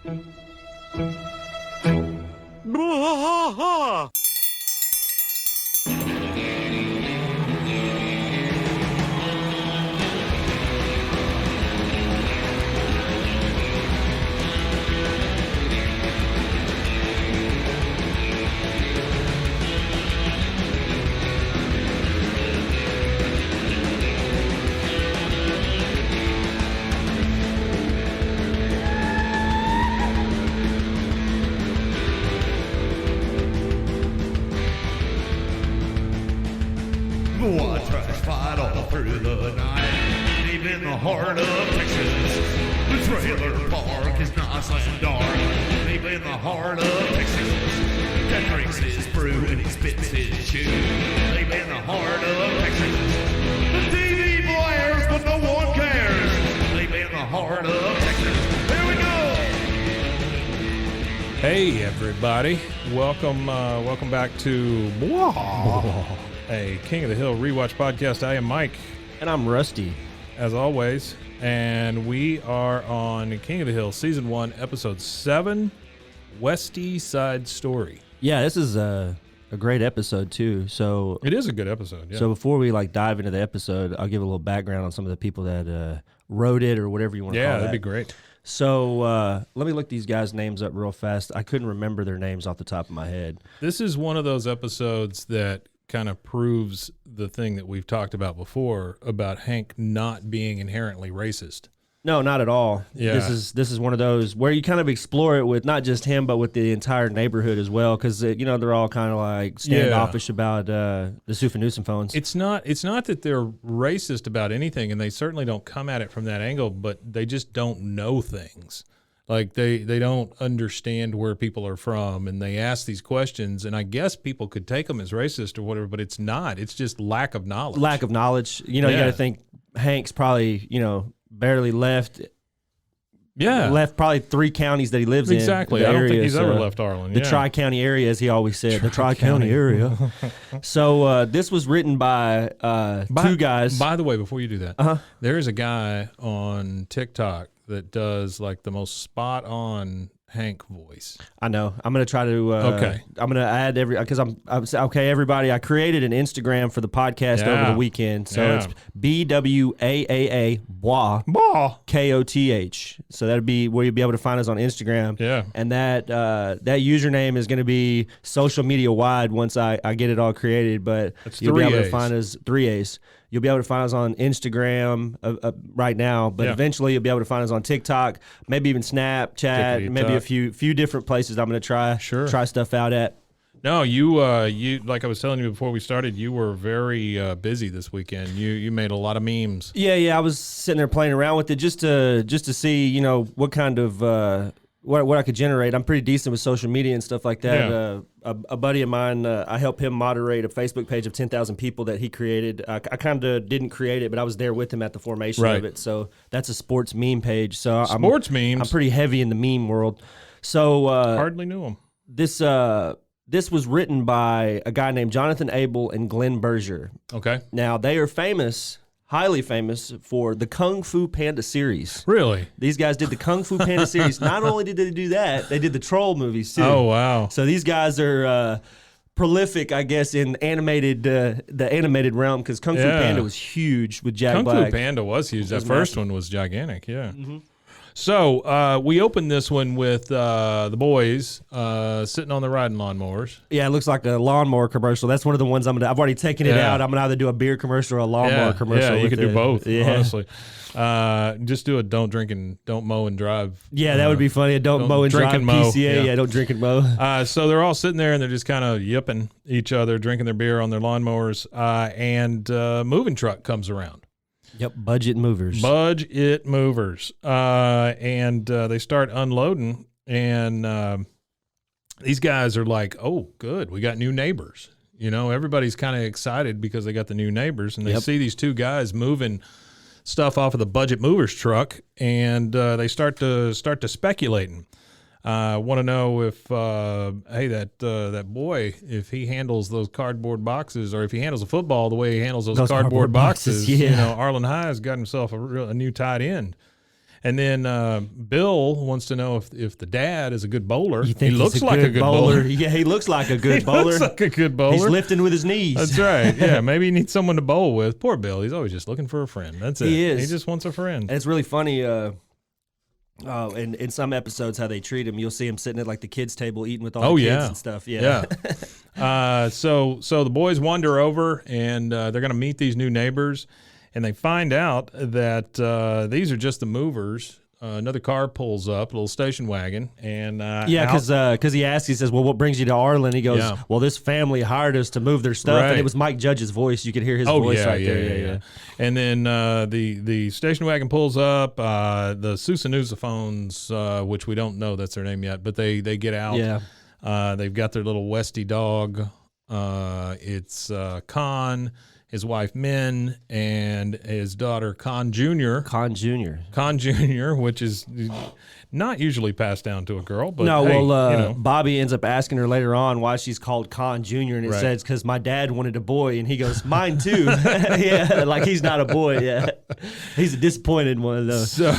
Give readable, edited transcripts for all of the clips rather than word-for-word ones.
Bwaaa! Bwaaa trash fight all through the night, deep in the heart of Texas. The trailer park is nice and dark, deep in the heart of Texas. That drinks his brew and he spits his chew, deep in the heart of Texas. The TV blares, but no one cares, deep in the heart of Texas. Here we go! Hey everybody, welcome back to Bwaaa, a King of the Hill rewatch podcast. I am Mike, and I'm Rusty, as always, and we are on King of the Hill Season 1, Episode 7, Westie Side Story. Yeah, this is a great episode too. So it is a good episode. Yeah. So before we dive into the episode, I'll give a little background on some of the people that wrote it or whatever you want to call it. Yeah, that'd be great. So let me look these guys' names up real fast. I couldn't remember their names off the top of my head. This is one of those episodes that kind of proves the thing that we've talked about before about Hank not being inherently racist. No, not at all. Yeah. This is one of those where you kind of explore it with not just him, but with the entire neighborhood as well, because they're all kind of like standoffish about the Sufenusum phones. It's not that they're racist about anything, and they certainly don't come at it from that angle, but they just don't know things. Like they don't understand where people are from, and they ask these questions, and I guess people could take them as racist or whatever, but it's not. It's just lack of knowledge. Lack of knowledge. You got to think Hank's probably, barely left. Yeah. Left probably 3 counties that he lives in. Exactly. I don't think he's ever left Arlen. The Tri-County area, as he always said. The Tri-County area. So this was written by 2 guys. By the way, before you do that, there is a guy on TikTok that does like the most spot on Hank voice. I know. I'm going to try to I'm going to add because I'm okay, everybody. I created an Instagram for the podcast over the weekend. So it's BWAAA Bwaaa KOTH. So that'd be where you'll be able to find us on Instagram. Yeah. And that username is going to be social media wide once I get it all created, but that's you'll be able to find us 3 A's. You'll be able to find us on Instagram right now, but eventually you'll be able to find us on TikTok, maybe even Snapchat, maybe a few different places I'm going to try stuff out at. No, you like I was telling you before we started, you were very busy this weekend. You made a lot of memes. Yeah, I was sitting there playing around with it just to see, what kind of what I could generate. I'm pretty decent with social media and stuff like that. Yeah. A buddy of mine, I helped him moderate a Facebook page of 10,000 people that he created. I kind of didn't create it, but I was there with him at the formation of it. So that's a sports meme page. So memes. I'm pretty heavy in the meme world. So hardly knew him. This was written by a guy named Jonathan Abel and Glenn Berger. Okay. Now they are highly famous for the Kung Fu Panda series. Really? These guys did the Kung Fu Panda series. Not only did they do that, they did the Troll movies too. Oh, wow. So these guys are prolific, I guess, in the animated realm, because Kung Fu Panda was huge with Jack Black. Kung Fu Panda was huge. That first one was gigantic, yeah. Mm-hmm. So we opened this one with the boys sitting on the riding lawnmowers. Yeah, it looks like a lawnmower commercial. That's one of the ones I've already taken it out. I'm going to either do a beer commercial or a lawnmower commercial. Yeah, you could do both, honestly. Just do a don't mow and drive. Yeah, that would be funny. Don't mow and drive PCA. Yeah, don't drink and mow. So they're all sitting there and they're just kind of yipping each other, drinking their beer on their lawnmowers, and a moving truck comes around. Yep, budget movers. And they start unloading, and these guys are like, oh, good, we got new neighbors. Everybody's kind of excited because they got the new neighbors, and they see these 2 guys moving stuff off of the budget movers truck, and they start to speculating. Want to know if, that boy, if he handles those cardboard boxes, or if he handles a football the way he handles those cardboard boxes, Arlen High has got himself a new tight end. And then Bill wants to know if the dad is a good bowler. He looks like a good bowler. Yeah, he looks like a good bowler. Looks like a good bowler. He's lifting with his knees. That's right. Yeah, maybe he needs someone to bowl with. Poor Bill. He's always just looking for a friend. That's it. He is. He just wants a friend. And it's really funny. In some episodes, how they treat him, you'll see him sitting at like the kids' table eating with all the kids and stuff. Yeah. So the boys wander over and they're going to meet these new neighbors, and they find out that these are just the movers. Another car pulls up, a little station wagon, and because he asks, he says, "Well, what brings you to Arlen?" He goes, "Well, this family hired us to move their stuff," and it was Mike Judge's voice. You could hear his voice there. Yeah. And then the station wagon pulls up. The Sousanuzophones, which we don't know that's their name yet, but they get out. Yeah. They've got their little Westie dog. It's Con, his wife Min, and his daughter Con Jr. Con Jr., which is not usually passed down to a girl. But no, hey, Bobby ends up asking her later on why she's called Con Jr., and it says, because my dad wanted a boy, and he goes, mine too. Yeah, like he's not a boy. Yeah, he's a disappointed one, though. So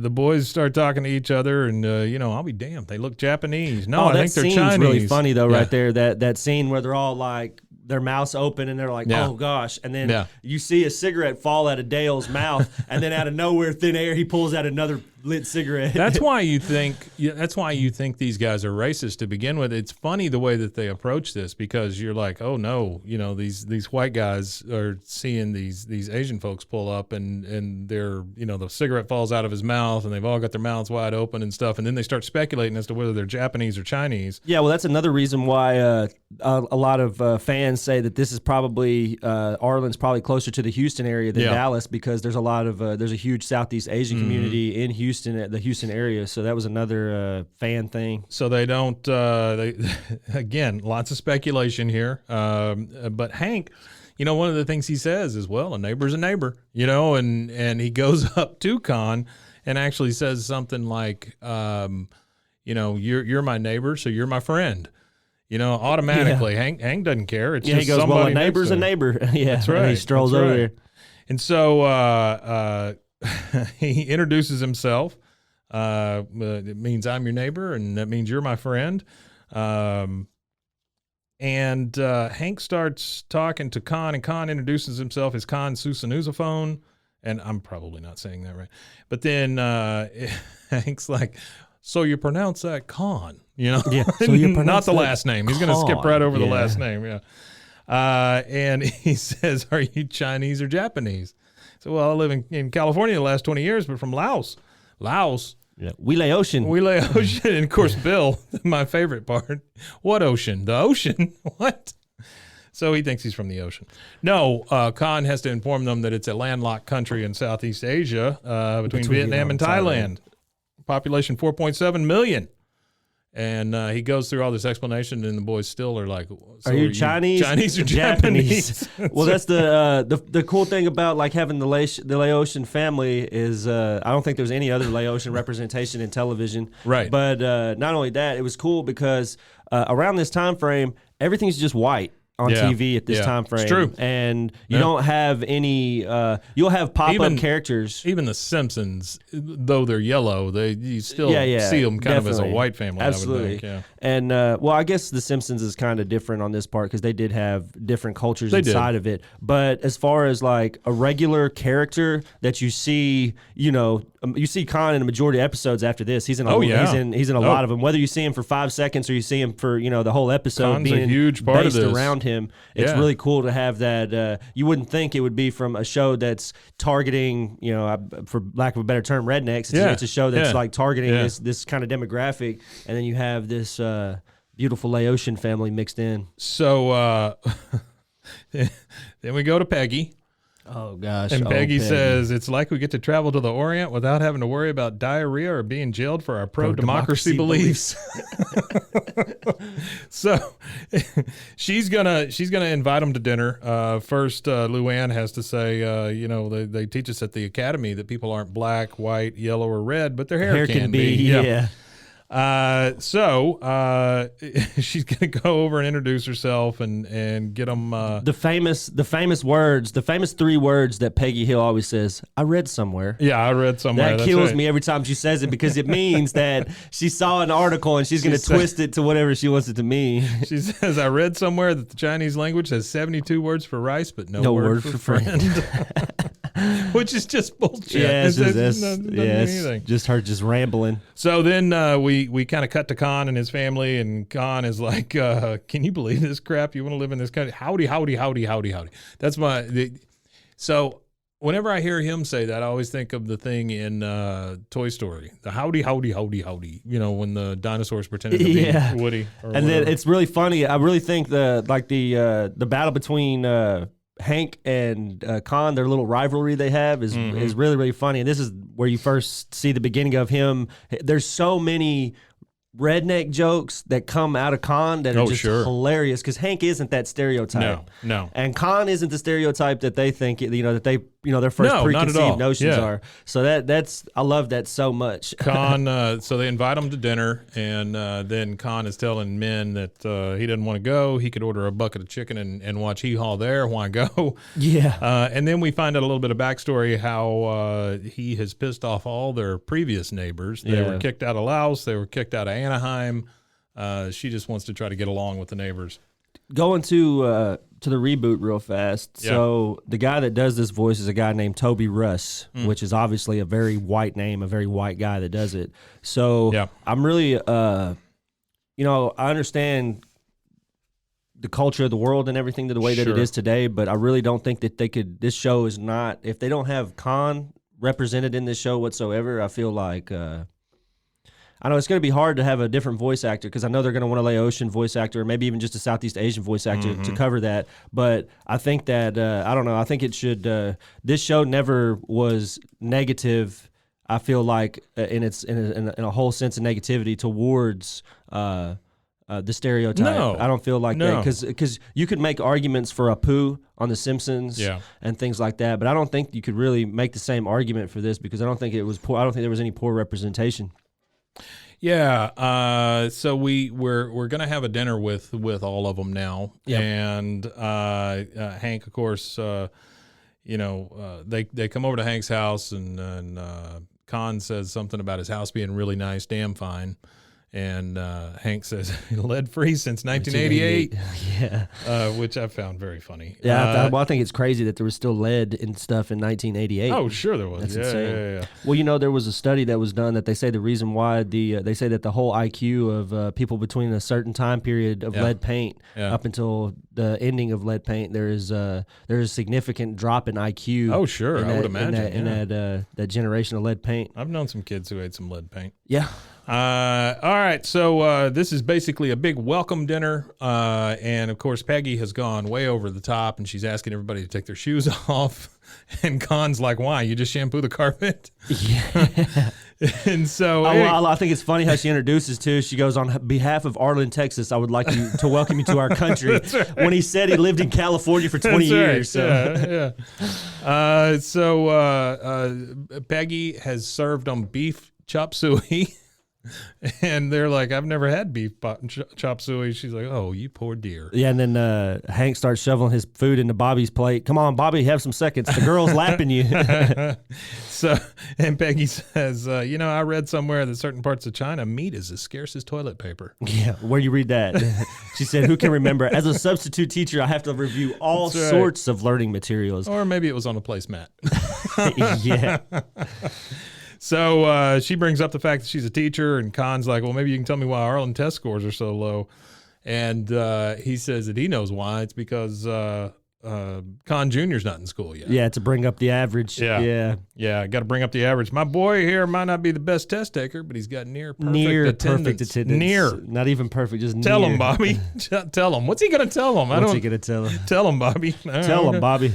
the boys start talking to each other, and, I'll be damned. They look Japanese. No, I think they're Chinese. That scene's really funny, though, right there. That scene where they're all like, their mouths open and they're like, oh gosh. And then you see a cigarette fall out of Dale's mouth, and then out of nowhere, thin air, he pulls out another lit cigarette. That's why you think these guys are racist to begin with. It's funny the way that they approach this, because you're like, oh no, these white guys are seeing these Asian folks pull up, and they're, the cigarette falls out of his mouth, and they've all got their mouths wide open and stuff, and then they start speculating as to whether they're Japanese or Chinese. Yeah, well, that's another reason why a lot of fans say that this is probably Arlen's probably closer to the Houston area than Dallas, because there's a huge Southeast Asian community in Houston, the Houston area. So that was another fan thing. So they don't. Again, lots of speculation here. But Hank, one of the things he says is, well, a neighbor's a neighbor, and he goes up to Con and actually says something like, you're my neighbor, so you're my friend. Automatically, Hank doesn't care. It's just he goes, somebody. Well, a neighbor's a neighbor. Yeah, that's right. And he strolls over there. And so he introduces himself. It means I'm your neighbor, and that means you're my friend. And Hank starts talking to Con, and Con introduces himself as Con Sousanuzophone, and I'm probably not saying that right. But then Hank's like, so you pronounce that Con, Yeah, so you pronounce not the last name. He's going to skip right over the last name, and he says, are you Chinese or Japanese? So, well, I live in California the last 20 years, but from Laos. Yeah. We Laotian. And, of course, Bill, my favorite part. What ocean? The ocean? What? So he thinks he's from the ocean. No, Khan has to inform them that it's a landlocked country in Southeast Asia between Vietnam and Thailand. Population 4.7 million. And he goes through all this explanation, and the boys still are like, so are you Chinese? Chinese or Japanese? Well, that's the cool thing about like having the Laotian family is I don't think there's any other Laotian representation in television. Right. But not only that, it was cool because around this time frame, everything's just white on TV at this time frame. It's true. And you don't have any you'll have pop-up characters. Even the Simpsons, though they're yellow, you still see them kind of as a white family. Absolutely. I would think. And well, I guess the Simpsons is kind of different on this part because they did have different cultures inside of it. But as far as like a regular character that you see, you see Khan in a majority of episodes after this. He's in a he's in a lot of them. Whether you see him for 5 seconds or you see him for the whole episode, Khan's being a huge part based of this. around him. It's really cool to have that. You wouldn't think it would be from a show that's targeting, for lack of a better term, rednecks. It's a show that's like targeting this kind of demographic, and then you have this beautiful Laotian family mixed in. So then we go to Peggy. Oh, gosh. And Peggy says, it's like we get to travel to the Orient without having to worry about diarrhea or being jailed for our pro-democracy beliefs. So she's gonna invite them to dinner. First, Luann has to say, they teach us at the academy that people aren't black, white, yellow, or red, but their hair can be. Yeah. She's gonna go over and introduce herself and get them the famous words, the famous 3 words that Peggy Hill always says. I read somewhere. Yeah, I read somewhere. That kills me every time she says it, because it means that she saw an article and she's gonna twist it to whatever she wants it to mean. She says, I read somewhere that the Chinese language has 72 words for rice, but no word for friend. Which is just bullshit. Yeah, it's just her just rambling. So then we kind of cut to Khan and his family, and Khan is like, can you believe this crap? You want to live in this country? Howdy, howdy, howdy, howdy, howdy. That's so whenever I hear him say that, I always think of the thing in Toy Story, the howdy, howdy, howdy, howdy. You know, when the dinosaurs pretended to be Woody. And then it's really funny. I really think the battle between Hank and Khan, their little rivalry they have is really, really funny. And this is where you first see the beginning of him. There's so many redneck jokes that come out of Khan that are just hilarious, because Hank isn't that stereotype. No. And Khan isn't the stereotype that they think, their first preconceived notions are. So that's I love that so much. Khan, so they invite him to dinner, and then Khan is telling men that he doesn't want to go. He could order a bucket of chicken and watch Hee Haw there. Why go? Yeah. And then we find out a little bit of backstory, how he has pissed off all their previous neighbors. They were kicked out of Laos. They were kicked out of Anaheim. She just wants to try to get along with the neighbors. Going to the reboot real fast. Yeah. So the guy that does this voice is a guy named Toby Russ, which is obviously a very white name, a very white guy that does it. So I'm really, I understand the culture of the world and everything the way that it is today, but I really don't think that this show is not, if they don't have Khan represented in this show whatsoever, I feel like... I know it's going to be hard to have a different voice actor, because I know they're going to want a Laotian voice actor, or maybe even just a Southeast Asian voice actor to cover that. But I think that, I don't know, I think it should, this show never was negative, I feel like, in a whole sense of negativity towards the stereotype. No, I don't feel like that, because you could make arguments for Apu on The Simpsons and things like that, but I don't think you could really make the same argument for this, because I don't think it was poor. I don't think there was any poor representation. Yeah, so we're gonna have a dinner with all of them now, and Hank, of course, they come over to Hank's house, and Khan says something about his house being really nice, damn fine. And Hank says, lead-free since 1988. Which I found very funny. Yeah, I think it's crazy that there was still lead and stuff in 1988. Oh, sure there was. That's insane. Yeah. Well, there was a study that was done that they say the reason why they say that the whole IQ of people between a certain time period of lead paint up until the ending of lead paint, there is a significant drop in IQ. Oh, sure, I would imagine. In that generation of lead paint. I've known some kids who ate some lead paint. Yeah. All right, so this is basically a big welcome dinner, and of course Peggy has gone way over the top, and she's asking everybody to take their shoes off, and Khan's like, why, you just shampoo the carpet? Yeah. And so I think it's funny how she introduces too. She goes, on behalf of Arlen, Texas, I would like to welcome you to our country. Right. When he said he lived in California for 20 years. So. Peggy has served on beef chop suey. And they're like, I've never had beef chop suey. She's like, oh, you poor dear. Yeah, and then Hank starts shoveling his food into Bobby's plate. Come on, Bobby, have some seconds. The girl's lapping you. And Peggy says, I read somewhere that certain parts of China, meat is as scarce as toilet paper. Yeah, where you read that? She said, who can remember? As a substitute teacher, I have to review all sorts of learning materials. Or maybe it was on a placemat. Yeah. So she brings up the fact that she's a teacher, and Khan's like, well, maybe you can tell me why Arlen test scores are so low. And he says that he knows why. It's because Khan Jr.'s not in school yet. Yeah, to bring up the average. Yeah, got to bring up the average. My boy here might not be the best test taker, but he's got near perfect attendance. Near. Not even perfect, just tell near. Him, Bobby. Tell him. What's he going to tell him? What's he going to tell him? Tell him, Bobby. Tell him, Bobby.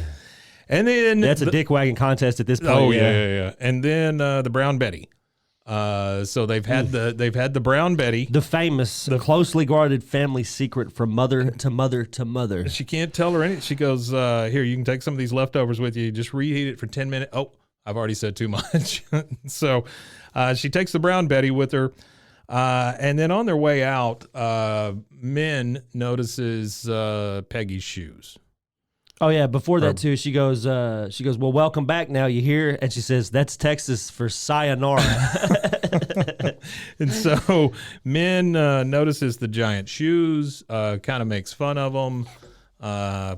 And then that's a dick wagging contest at this point. Oh yeah. And then the Brown Betty. So they've had the Brown Betty, the famous, closely guarded family secret from mother to mother to mother. She can't tell her anything. She goes, here, you can take some of these leftovers with you. Just reheat it for 10 minutes. Oh, I've already said too much. So she takes the Brown Betty with her. And then on their way out, Min notices Peggy's shoes. Oh yeah, before that too, she goes, well, welcome back now, you hear? And she says, that's Texas for sayonara. And so Min notices the giant shoes, kind of makes fun of them,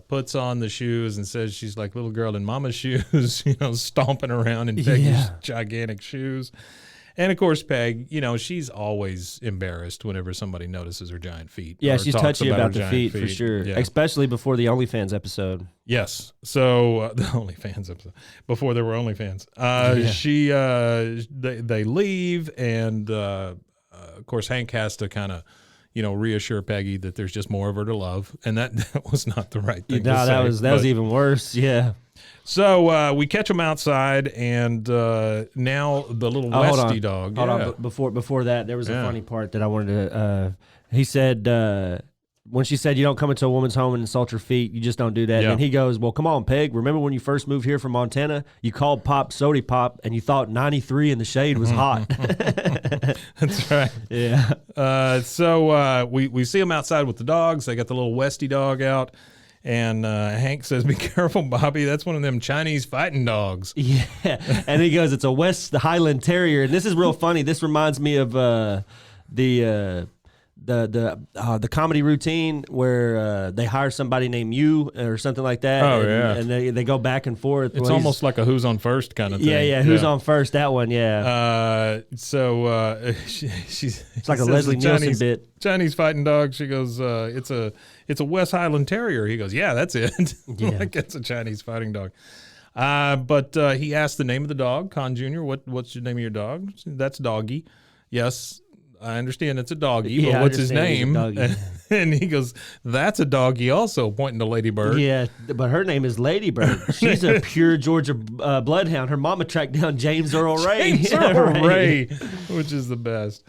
puts on the shoes and says she's like little girl in mama's shoes, stomping around in Peggy's gigantic shoes. And, of course, Peg, she's always embarrassed whenever somebody notices her giant feet. Yeah, she's touchy about the feet for sure, especially before the OnlyFans episode. Yes. So the OnlyFans episode, before there were OnlyFans. They leave, and, of course, Hank has to kind of, reassure Peggy that there's just more of her to love. And that was not the right thing to say. No, that was even worse, yeah. So we catch them outside, and now the little Westie dog. Hold on. Before that, there was a funny part that I wanted to. He said when she said you don't come into a woman's home and insult her feet, you just don't do that. Yeah. And he goes, well, come on, Peg. Remember when you first moved here from Montana? You called Pop Sody Pop, and you thought 93 in the shade was hot. That's right. Yeah. So we see them outside with the dogs. They got the little Westie dog out. And Hank says, be careful, Bobby. That's one of them Chinese fighting dogs. Yeah. And he goes, it's a West Highland Terrier. And this is real funny. This reminds me of the comedy routine where they hire somebody named You or something like that. Oh, yeah. And they go back and forth. It's almost like a Who's on First kind of thing. Yeah. Who's on First? That one, yeah. She's it's like a Leslie Nielsen bit. Chinese fighting dog. She goes, it's a West Highland Terrier. He goes, yeah, that's it. Yeah. Like it's a Chinese fighting dog. But he asked the name of the dog, Con Jr. What's the name of your dog? That's Doggy. Yes, I understand it's a doggy, but what's his name? And he goes, that's a doggy also, pointing to Lady Bird. Yeah, but her name is Lady Bird. She's a pure Georgia bloodhound. Her mama tracked down James Earl Ray. Ray, which is the best.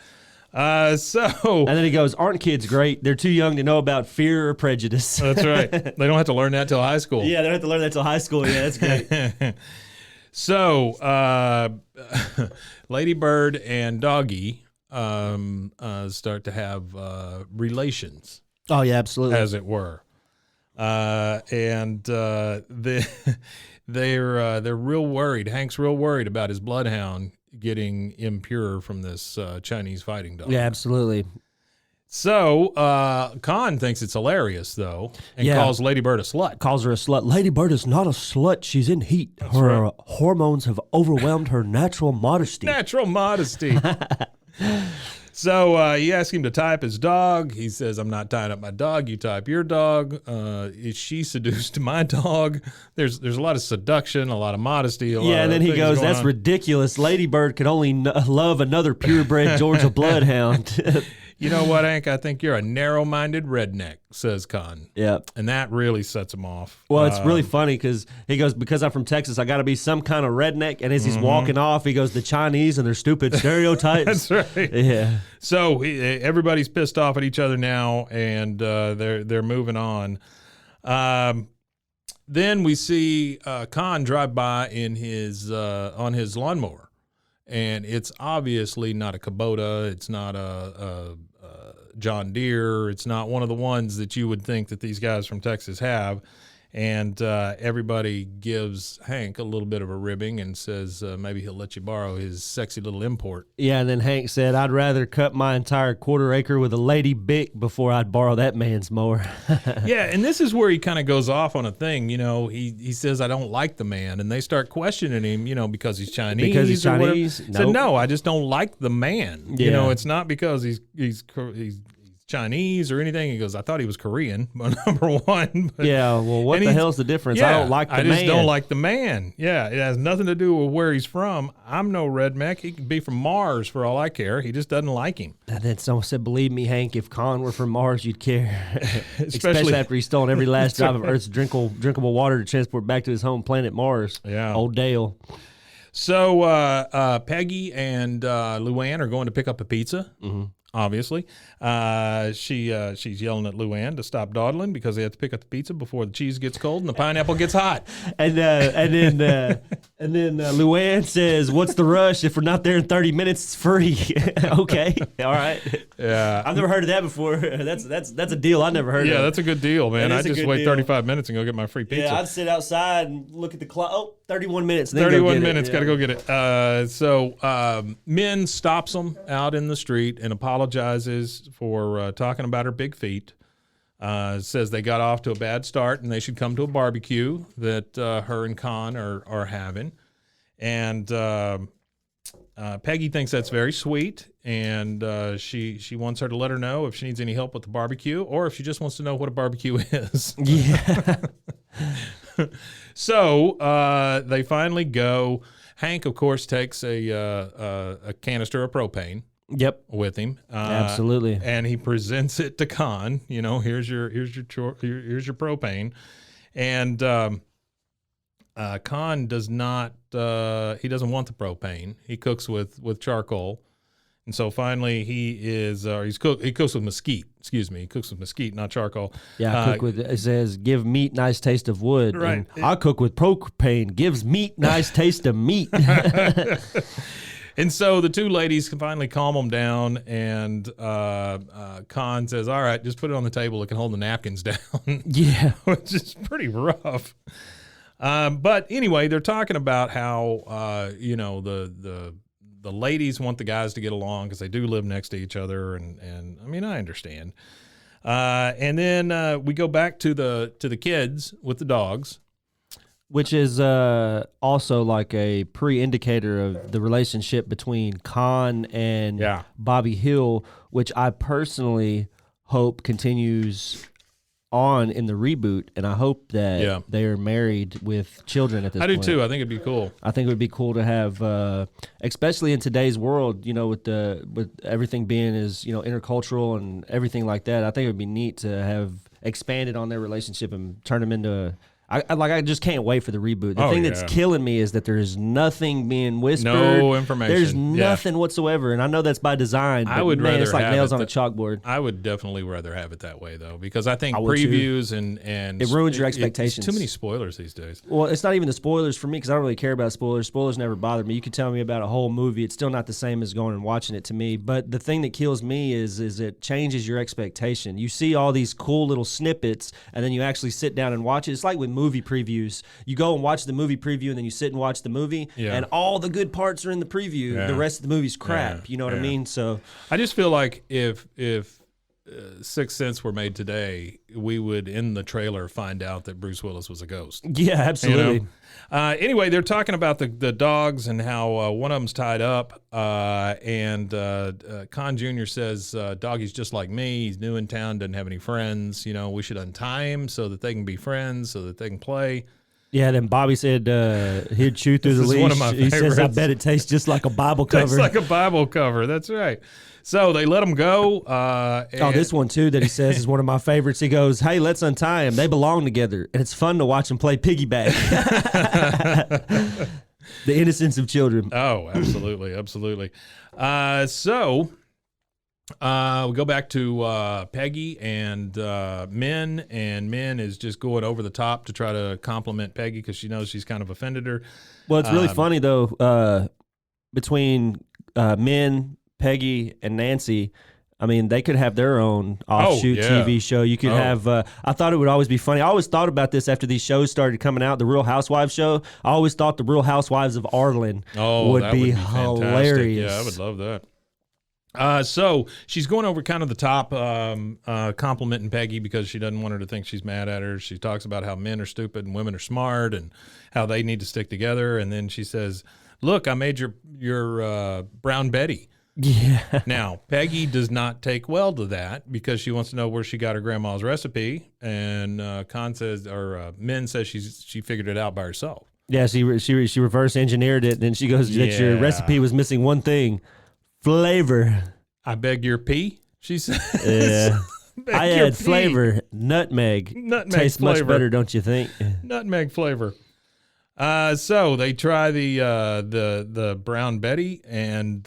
And then he goes, aren't kids great? They're too young to know about fear or prejudice. That's right. They don't have to learn that till high school. Yeah, they don't have to learn that till high school. Yeah, that's great. So Lady Bird and Doggy start to have relations. Oh yeah, absolutely, as it were, and they're real worried. Hank's real worried about his bloodhound getting impure from this Chinese fighting dog. Yeah, absolutely. So Con thinks it's hilarious though, and calls Lady Bird a slut. Calls her a slut. Lady Bird is not a slut. She's in heat. That's her right. hormones have overwhelmed her natural modesty. Natural modesty. So he asks him to type his dog. He says, I'm not tying up my dog. You type your dog. Is she seduced my dog? There's a lot of seduction, a lot of modesty. And then he goes, that's ridiculous. Lady Bird could only love another purebred Georgia bloodhound. You know what, Hank? I think you're a narrow-minded redneck, says Con. Yeah. And that really sets him off. Well, it's really funny because he goes, because I'm from Texas, I got to be some kind of redneck. And as he's walking off, he goes, the Chinese and their stupid stereotypes. That's right. Yeah. So everybody's pissed off at each other now, and they're moving on. Then we see Con drive by in his on his lawnmower. And it's obviously not a Kubota. It's not a John Deere. It's not one of the ones that you would think that these guys from Texas have. And everybody gives Hank a little bit of a ribbing and says maybe he'll let you borrow his sexy little import. Yeah, and then Hank said, I'd rather cut my entire quarter acre with a Lady Bic before I'd borrow that man's mower. Yeah, and this is where he kind of goes off on a thing. He says, I don't like the man. And they start questioning him, because he's Chinese. Because he's Chinese? Nope. Said, no, I just don't like the man. Yeah. It's not because he's Chinese or anything. He goes, I thought he was Korean, number one. But, what the hell's the difference? I don't like the man. I just don't like the man. Yeah, it has nothing to do with where he's from. I'm no redneck. He could be from Mars for all I care. He just doesn't like him. And then someone said, believe me, Hank, if Con were from Mars, you'd care. Especially after he's stolen every last drop of Earth's drinkable water to transport back to his home planet Mars. Yeah. Old Dale. So Peggy and Luann are going to pick up a pizza. Mm-hmm. obviously. She's yelling at Luann to stop dawdling because they have to pick up the pizza before the cheese gets cold and the pineapple gets hot. And then Luann says, "What's the rush? If we're not there in 30 minutes, it's free." Okay, all right. Yeah, I've never heard of that before. That's a deal I never heard of. Yeah, that's a good deal, man. I just wait 35 minutes and go get my free pizza. Yeah, I'd sit outside and look at the clock. Oh, 31 minutes. Then 31 minutes, got to go get it. So Min stops them out in the street and apologizes for talking about her big feet. Says they got off to a bad start and they should come to a barbecue that her and Con are having. And Peggy thinks that's very sweet, and she wants her to let her know if she needs any help with the barbecue or if she just wants to know what a barbecue is. Yeah. So they finally go. Hank, of course, takes a canister of propane. Yep. With him. Absolutely. And he presents it to Con. You know, here's your propane, and Con does not. He doesn't want the propane. He cooks with charcoal. And so finally, he cooks with mesquite. Excuse me, he cooks with mesquite, not charcoal. Yeah, I cook with. It says, "Give meat nice taste of wood." Right. And I cook with propane. Gives meat nice taste of meat. And so the two ladies can finally calm them down, and Con says, "All right, just put it on the table. It can hold the napkins down." Yeah, which is pretty rough. But anyway, they're talking about how the ladies want the guys to get along because they do live next to each other, and I mean, I understand. And then we go back to the kids with the dogs, which is also like a pre-indicator of the relationship between Con and Bobby Hill, which I personally hope continues on in the reboot, and I hope that they are married with children at this point. I do too. I think it'd be cool. I think it would be cool to have, especially in today's world, you know, with everything being as, you know, intercultural and everything like that. I think it would be neat to have expanded on their relationship and turn them into. I just can't wait for the reboot. The thing that's killing me is that there's nothing being whispered. No information. There's nothing whatsoever, and I know that's by design. But I would rather it's like have nails it on a chalkboard. I would definitely rather have it that way though, because I think previews and it ruins your expectations. It's too many spoilers these days. Well, it's not even the spoilers for me because I don't really care about spoilers. Spoilers never bother me. You can tell me about a whole movie; it's still not the same as going and watching it to me. But the thing that kills me is it changes your expectation. You see all these cool little snippets, and then you actually sit down and watch it. It's like with movie previews. You go and watch the movie preview, and then you sit and watch the movie, and all the good parts are in the preview. The rest of the movie's crap. You know what I mean? So I just feel like if Sixth Sense were made today, we would in the trailer find out that Bruce Willis was a ghost. Yeah, absolutely. You know? Anyway, they're talking about the dogs and how one of them's tied up, and Con Jr. says, "Doggy's just like me. He's new in town, doesn't have any friends. You know, we should untie him so that they can be friends, so that they can play." Yeah, then Bobby said he'd chew through the leash. One of my he favorites. says, "I bet it tastes just like a Bible cover." It's like a Bible cover. That's right. So they let him go. This one too that he says is one of my favorites. He goes, "Hey, let's untie him. They belong together, and it's fun to watch them play piggyback." The innocence of children. Oh, absolutely, absolutely. We go back to Peggy and Min, and Min is just going over the top to try to compliment Peggy because she knows she's kind of offended her. Well, it's really funny, though, between Min, Peggy, and Nancy. I mean, they could have their own offshoot TV show. You could have, I thought it would always be funny. I always thought about this after these shows started coming out, the Real Housewives show. I always thought the Real Housewives of Arlen would be hilarious. Yeah, I would love that. So she's going over kind of the top, complimenting Peggy because she doesn't want her to think she's mad at her. She talks about how men are stupid and women are smart and how they need to stick together. And then she says, "Look, I made your Brown Betty." Yeah. Now, Peggy does not take well to that because she wants to know where she got her grandma's recipe. And Min says she figured it out by herself. Yeah, she reverse engineered it. And then she goes, that your recipe was missing one thing. Flavor. "I beg your pee," she says. Yeah. I add flavor. Nutmeg. Tastes flavor. Much better, don't you think? Nutmeg flavor. So they try the Brown Betty, and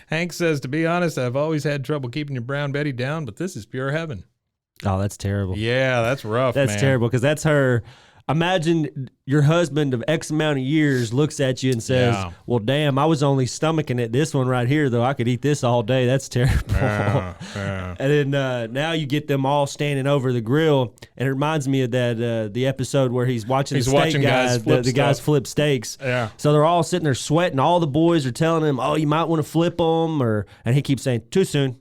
Hank says, to be honest, I've always had trouble keeping your brown Betty down, but this is pure heaven. Oh, that's terrible. Yeah, that's rough, That's man. terrible because that's her. Imagine your husband of X amount of years looks at you and says, well, damn, I was only stomaching it. This one right here, though, I could eat this all day. That's terrible. And then now you get them all standing over the grill. And it reminds me of that the episode where he's watching the steak guys, the guys flip steaks. Yeah. So they're all sitting there sweating. All the boys are telling him, oh, you might want to flip them. And he keeps saying, too soon.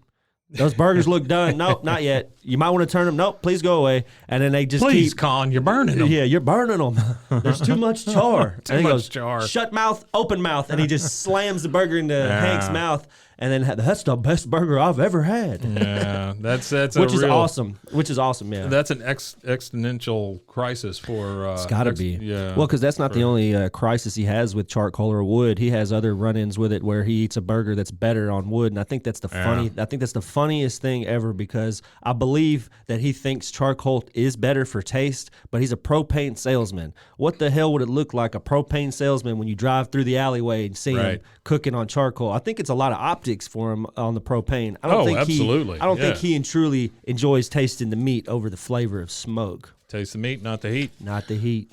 Those burgers look done. Nope, not yet. You might want to turn them. Nope, please go away. And then they just Please, keep. Con, you're burning them. Yeah, you're burning them. There's too much char. Too much char. Shut mouth, open mouth. And he just slams the burger into Hank's mouth. And then that's the best burger I've ever had. Yeah, that's Which is awesome. Which is awesome, yeah. That's an existential crisis for... it's got to be. Yeah. Well, because that's not the only crisis he has with charcoal or wood. He has other run-ins with it where he eats a burger that's better on wood. And I think that's the funniest thing ever because I believe that he thinks charcoal is better for taste, but he's a propane salesman. What the hell would it look like, a propane salesman, when you drive through the alleyway and see him cooking on charcoal? I think it's a lot of optics for him on the propane. I don't think absolutely. I don't think he truly enjoys tasting the meat over the flavor of smoke. Taste the meat, not the heat. Not the heat.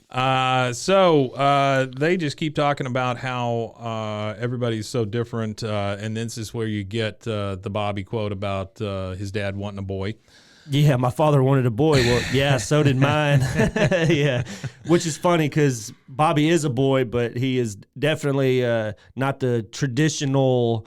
So they just keep talking about how everybody's so different, and this is where you get the Bobby quote about his dad wanting a boy. Yeah, my father wanted a boy. Well, yeah, so did mine. Yeah, which is funny because Bobby is a boy, but he is definitely not the traditional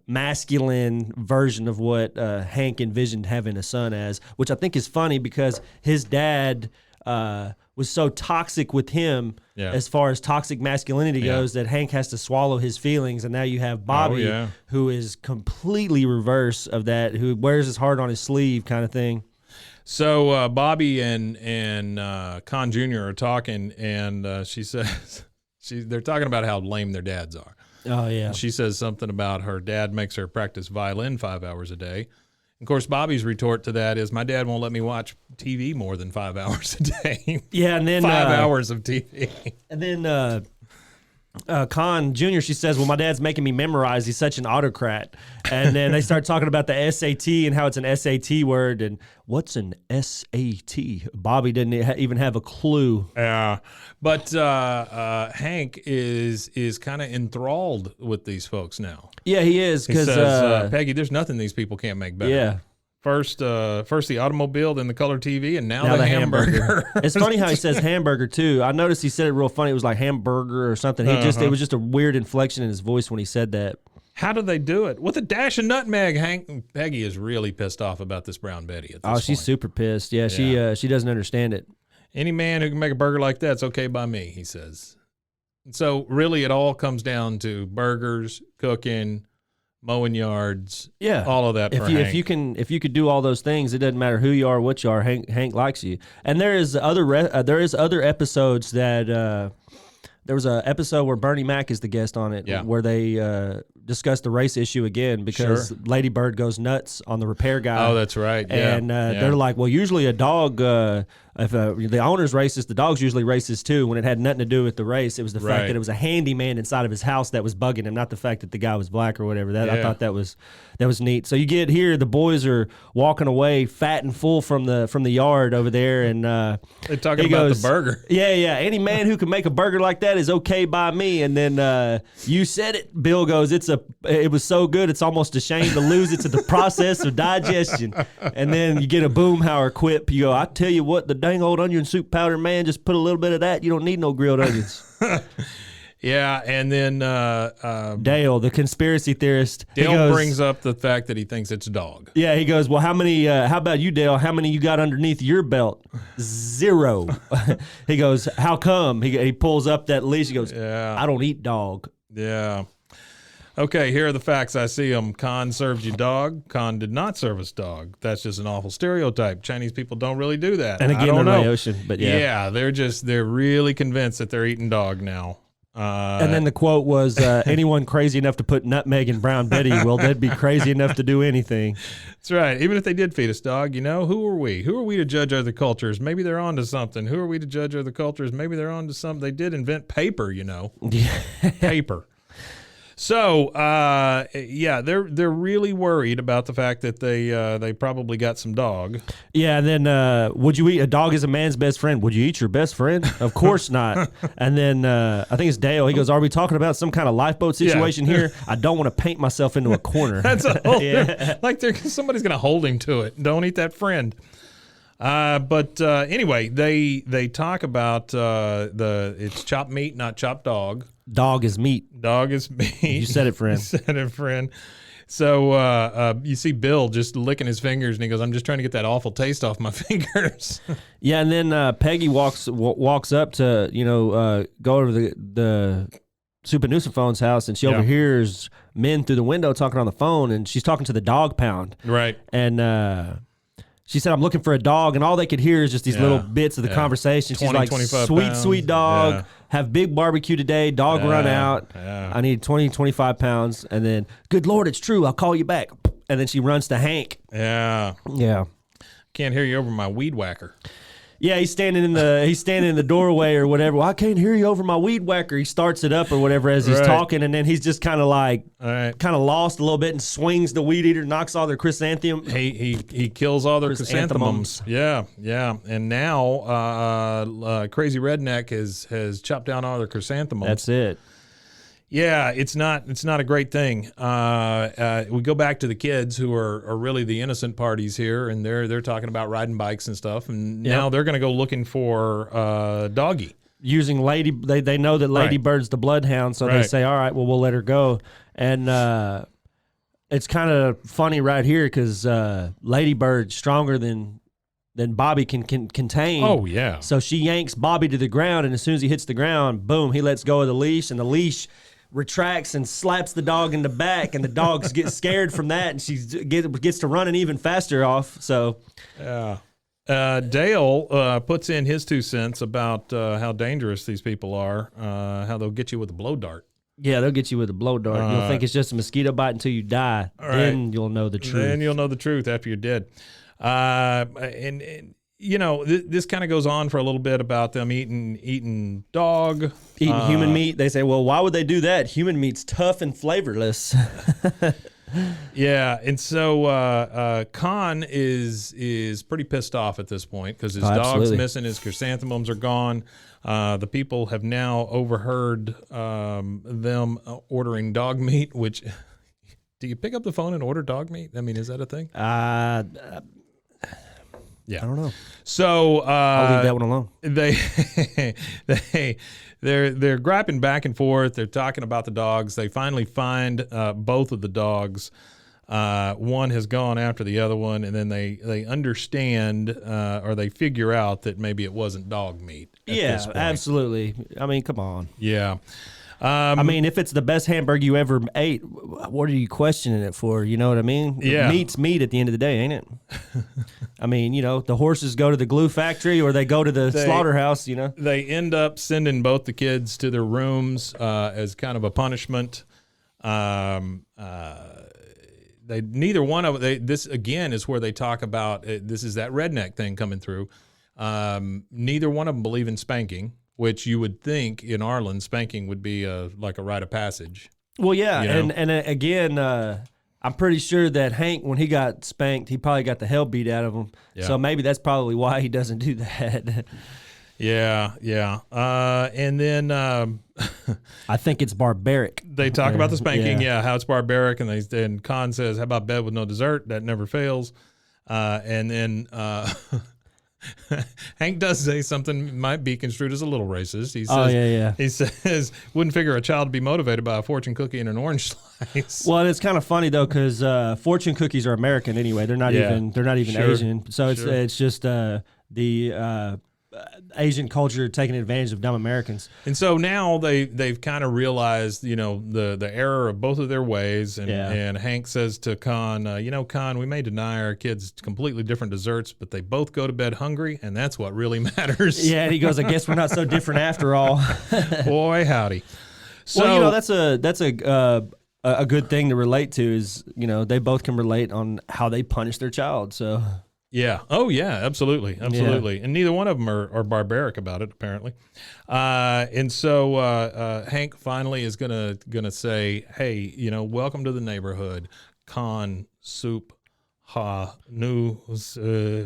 masculine version of what Hank envisioned having a son as, which I think is funny because his dad was so toxic with him as far as toxic masculinity goes that Hank has to swallow his feelings, and now you have Bobby who is completely reverse of that, who wears his heart on his sleeve kind of thing. So Bobby and Con Jr. are talking, and she says they're talking about how lame their dads are. Oh, yeah. And she says something about her dad makes her practice violin 5 hours a day. Of course, Bobby's retort to that is, my dad won't let me watch TV more than 5 hours a day. Yeah, and then 5 hours of TV. And then Con Jr., she says, well, my dad's making me memorize. He's such an autocrat. And then they start talking about the SAT and how it's an SAT word. And what's an SAT? Bobby didn't even have a clue. Yeah. But Hank is kind of enthralled with these folks now. Yeah, he is. He says, Peggy, there's nothing these people can't make better. Yeah. First the automobile, then the color TV, and now the hamburger. It's funny how he says hamburger too. I noticed he said it real funny. It was like hamburger or something. It was just a weird inflection in his voice when he said that. How do they do it? With a dash of nutmeg. Peggy is really pissed off about this brown Betty at this point. She's super pissed. Yeah, she doesn't understand it. Any man who can make a burger like that's okay by me, he says. So really, it all comes down to burgers, cooking, mowing yards, all of that. If you could do all those things, it doesn't matter who you are, what you are. Hank likes you. And there is other episodes that there was an episode where Bernie Mac is the guest on it, where they discuss the race issue again because Lady Bird goes nuts on the repair guy. Oh, that's right. And they're like, well, usually a dog. If the owner's racist, the dog's usually racist too. When it had nothing to do with the race, it was the fact that it was a handyman inside of his house that was bugging him, not the fact that the guy was black or whatever. I thought that was neat. So you get here, the boys are walking away fat and full from the yard over there, and they're talking about the burger. Yeah. Any man who can make a burger like that is okay by me. And then you said it. Bill goes, it was so good, it's almost a shame to lose it to the process of digestion. And then you get a Boomhauer quip. You go, I tell you what, the dang old onion soup powder, man, just put a little bit of that. You don't need no grilled onions. Yeah, and then Dale, the conspiracy theorist, Dale brings up the fact that he thinks it's a dog. Yeah, he goes, well, how about you, Dale? How many you got underneath your belt? 0. He goes, how come? He pulls up that leash. He goes, I don't eat dog. Yeah. Okay, here are the facts. I see them. Con served you dog. Con did not serve us dog. That's just an awful stereotype. Chinese people don't really do that. And again, I don't know. Laotian, but yeah, they're really convinced that they're eating dog now. And then the quote was, anyone crazy enough to put nutmeg in brown Betty, well, they'd be crazy enough to do anything. That's right. Even if they did feed us dog, who are we? Who are we to judge other cultures? Maybe they're onto something. Who are we to judge other cultures? Maybe they're onto something. They did invent paper, Yeah. Paper. So, yeah, they're really worried about the fact that they probably got some dog. Yeah, and then would you eat? A dog is a man's best friend. Would you eat your best friend? Of course not. And then I think it's Dale. He goes, "Are we talking about some kind of lifeboat situation here? I don't want to paint myself into a corner." That's a whole like somebody's gonna hold him to it. Don't eat that friend. But anyway, they talk about it's chopped meat, not chopped dog. Dog is meat. Dog is meat. You said it, friend. You said it, friend. So you see Bill just licking his fingers, and he goes, "I'm just trying to get that awful taste off my fingers." Yeah, and then Peggy walks up to go over to the Super Nusiphone's house, and she overhears men through the window talking on the phone, and she's talking to the dog pound. Right. And she said, "I'm looking for a dog," and all they could hear is just these little bits of the conversation. She's like, sweet dog, have big barbecue today, dog run out. Yeah. I need 20, 25 pounds. And then, good Lord, it's true. I'll call you back. And then she runs to Hank. Yeah. Yeah. Can't hear you over my weed whacker. Yeah, he's standing in the doorway or whatever. Well, I can't hear you over my weed whacker. He starts it up or whatever as he's talking, and then he's just kind of like kind of lost a little bit and swings the weed eater, knocks all their chrysanthemums. He kills all their chrysanthemums. Yeah. And now Crazy Redneck has chopped down all their chrysanthemums. That's it. Yeah, it's not a great thing. We go back to the kids who are really the innocent parties here, and they're talking about riding bikes and stuff, and now they're going to go looking for Doggy. Using Lady, they know that Lady Bird's the bloodhound, so they say, all right, well, we'll let her go. And it's kind of funny right here because Lady Bird's stronger than Bobby can contain. Oh, yeah. So she yanks Bobby to the ground, and as soon as he hits the ground, boom, he lets go of the leash, and the leash retracts and slaps the dog in the back, and the dogs get scared from that, and she gets to running even faster off. So, yeah. Dale puts in his 2 cents about how dangerous these people are, how they'll get you with a blow dart. Yeah, they'll get you with a blow dart. You'll think it's just a mosquito bite until you die. Then you'll know the truth. Then you'll know the truth after you're dead. And you know, this kind of goes on for a little bit about them eating dog. Eating human meat. They say, well, why would they do that? Human meat's tough and flavorless. Yeah, and so Khan is pretty pissed off at this point because his dog's missing, his chrysanthemums are gone. The people have now overheard them ordering dog meat, which... Do you pick up the phone and order dog meat? I mean, is that a thing? Yeah, I don't know. So I'll leave that one alone. They're griping back and forth. They're talking about the dogs. They finally find both of the dogs. One has gone after the other one, and then they understand or they figure out that maybe it wasn't dog meat. Yeah, absolutely. I mean, come on. Yeah. I mean, if it's the best hamburger you ever ate, what are you questioning it for? You know what I mean? Yeah. Meat's meat at the end of the day, ain't it? I mean, you know, the horses go to the glue factory or they go to the slaughterhouse, you know? They end up sending both the kids to their rooms as kind of a punishment. Neither one of them, this again is where they talk about, this is that redneck thing coming through. Neither one of them believe in spanking, which you would think in Ireland, spanking would be like a rite of passage. Well, yeah, you know? and again, I'm pretty sure that Hank, when he got spanked, he probably got the hell beat out of him. Yeah. So maybe that's probably why he doesn't do that. Yeah. And then I think it's barbaric. They talk about the spanking, how it's barbaric, and Khan says, "How about bed with no dessert? That never fails." And then Hank does say something might be construed as a little racist. He says, He says, "Wouldn't figure a child to be motivated by a fortune cookie and an orange slice." Well, it's kind of funny though, because fortune cookies are American anyway. They're not even Asian. So it's just the Asian culture taking advantage of dumb Americans. And so now they've kind of realized, you know, the error of both of their ways. And Hank says to Khan, Khan, we may deny our kids completely different desserts, but they both go to bed hungry, and that's what really matters. Yeah, and he goes, I guess we're not so different after all. Boy, howdy. So, well, that's a good thing to relate to is, they both can relate on how they punish their child. So Yeah. Oh, yeah. Absolutely. Absolutely. Yeah. And neither one of them are barbaric about it, apparently. And so Hank finally is gonna say, "Hey, you know, welcome to the neighborhood. Con soup ha nu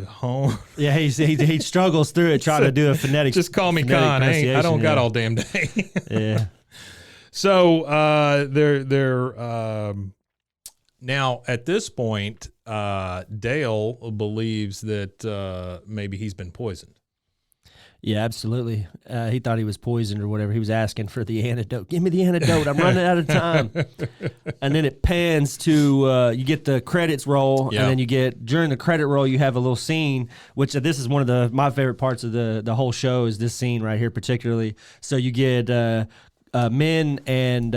home." Yeah, he struggles through it trying to do a phonetic. Just call me Con. I don't got all damn day. Yeah. So they're now at this point, Dale believes that maybe he's been poisoned. Yeah, absolutely. He thought he was poisoned or whatever. He was asking for the antidote. Give me the antidote. I'm running out of time. And then it pans to, you get the credits roll, and then you get, during the credit roll, you have a little scene, which this is one of my favorite parts of the whole show is this scene right here particularly. So you get Min and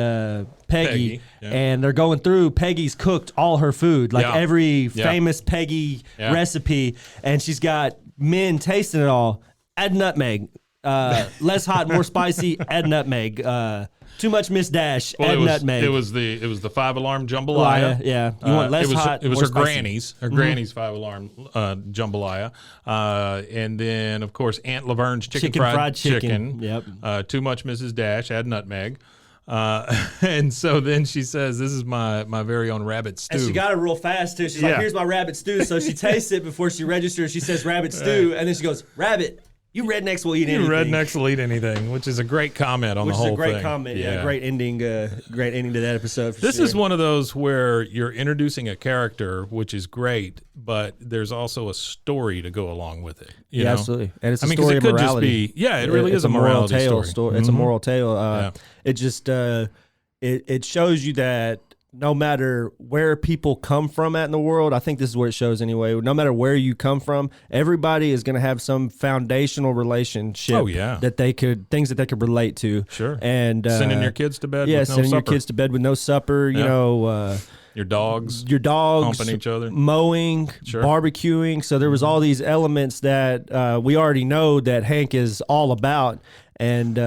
Peggy, and they're going through. Peggy's cooked all her food, like every famous Peggy recipe, and she's got Min tasting it all. Add nutmeg. Less hot, more spicy. Add nutmeg. Too much Miss Dash. Add nutmeg. It was the 5-alarm jambalaya. Yeah, you want less hot. It was more her spicy. granny's. Her granny's 5-alarm jambalaya, and then of course Aunt Laverne's chicken fried chicken. Yep. Too much Mrs. Dash. Add nutmeg. And so then she says, "This is my very own rabbit stew." And she got it real fast too. She's like, "Here's my rabbit stew." So she tastes it before she registers. She says rabbit stew, and then she goes, "Rabbit. You rednecks will eat anything." You rednecks will eat anything, which is a great comment on the whole thing. Which is a great comment. Yeah, great ending. Great ending to that episode. This is one of those where you're introducing a character, which is great, but there's also a story to go along with it. You know? Absolutely. And it's a story of morality. It really is a morality story. It's a moral tale. It just it shows you that no matter where people come from in the world, I think this is where it shows anyway. No matter where you come from, everybody is going to have some foundational relationship. Oh, yeah. Things that they could relate to. Sure. And sending your kids to bed with no supper. Sending your kids to bed with no supper. You know, your dogs humping each other, mowing, barbecuing. So there was all these elements that we already know that Hank is all about. And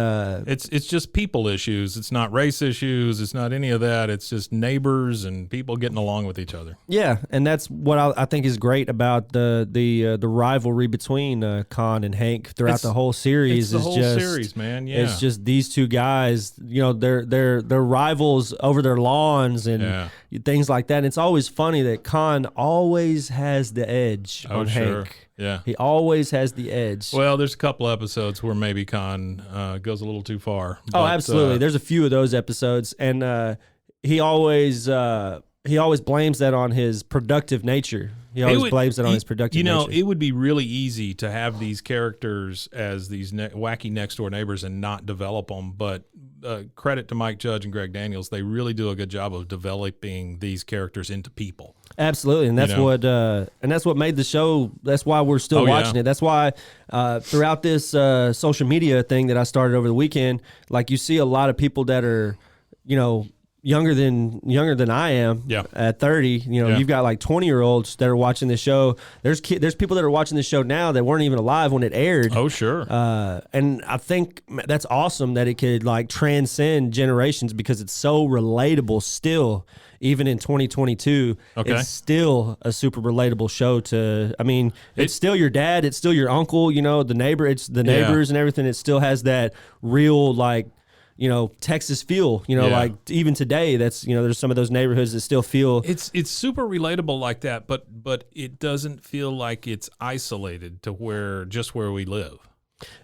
it's just people issues. It's not race issues. It's not any of that. It's just neighbors and people getting along with each other. Yeah, and that's what I think is great about the rivalry between Con and Hank throughout the whole series. It's the whole series, man. Yeah, it's just these two guys. You know, they're rivals over their lawns and things like that. And it's always funny that Con always has the edge on Hank. Yeah, he always has the edge. Well, there's a couple episodes where maybe Con goes a little too far. Oh, absolutely. There's a few of those episodes, and he always blames that on his productive nature. He always blames it on his productive nature. You know, it would be really easy to have these characters as these wacky next-door neighbors and not develop them, but credit to Mike Judge and Greg Daniels, they really do a good job of developing these characters into people. Absolutely, and that's what made the show. That's why we're still watching it. That's why throughout this social media thing that I started over the weekend, like you see a lot of people that are, you know, younger than I am. At 30, you know, you've got like 20-year-olds that are watching this show. There's people that are watching this show now that weren't even alive when it aired. Oh, sure. And I think that's awesome that it could like transcend generations because it's so relatable still. Even in 2022, it's still a super relatable show to, I mean, it's still your dad, it's still your uncle, you know, the neighbor, it's the neighbors and everything. It still has that real, like, you know, Texas feel, you know, like even today, that's, you know, there's some of those neighborhoods that still feel. It's super relatable like that, but it doesn't feel like it's isolated to where we live.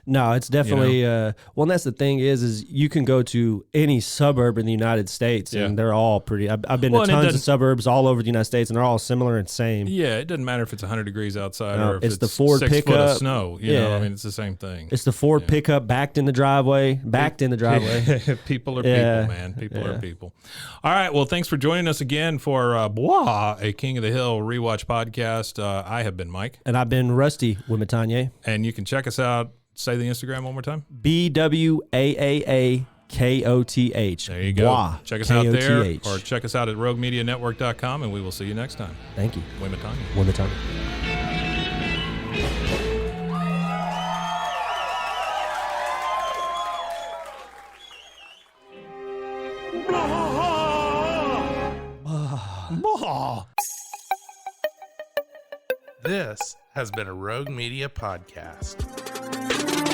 No, it's definitely well, and that's the thing is you can go to any suburb in the United States and they're all pretty. I've been to tons of suburbs all over the United States and they're all similar and same. Yeah, it doesn't matter if it's 100 degrees outside or if it's the Ford 6 pickup, foot of snow. You know, I mean, it's the same thing. It's the Ford pickup backed in the driveway. People are people, man. People are people. All right, well, thanks for joining us again for Bwaaa, a King of the Hill rewatch podcast. I have been Mike, and I've been Rusty Wimitanye, and you can check us out. Say the Instagram one more time. BWAAAKOTH. There you go. Bwaaa. Check us out there or check us out at roguemedianetwork.com and we will see you next time. Thank you. Wimitanye. This has been a Rogue Media podcast.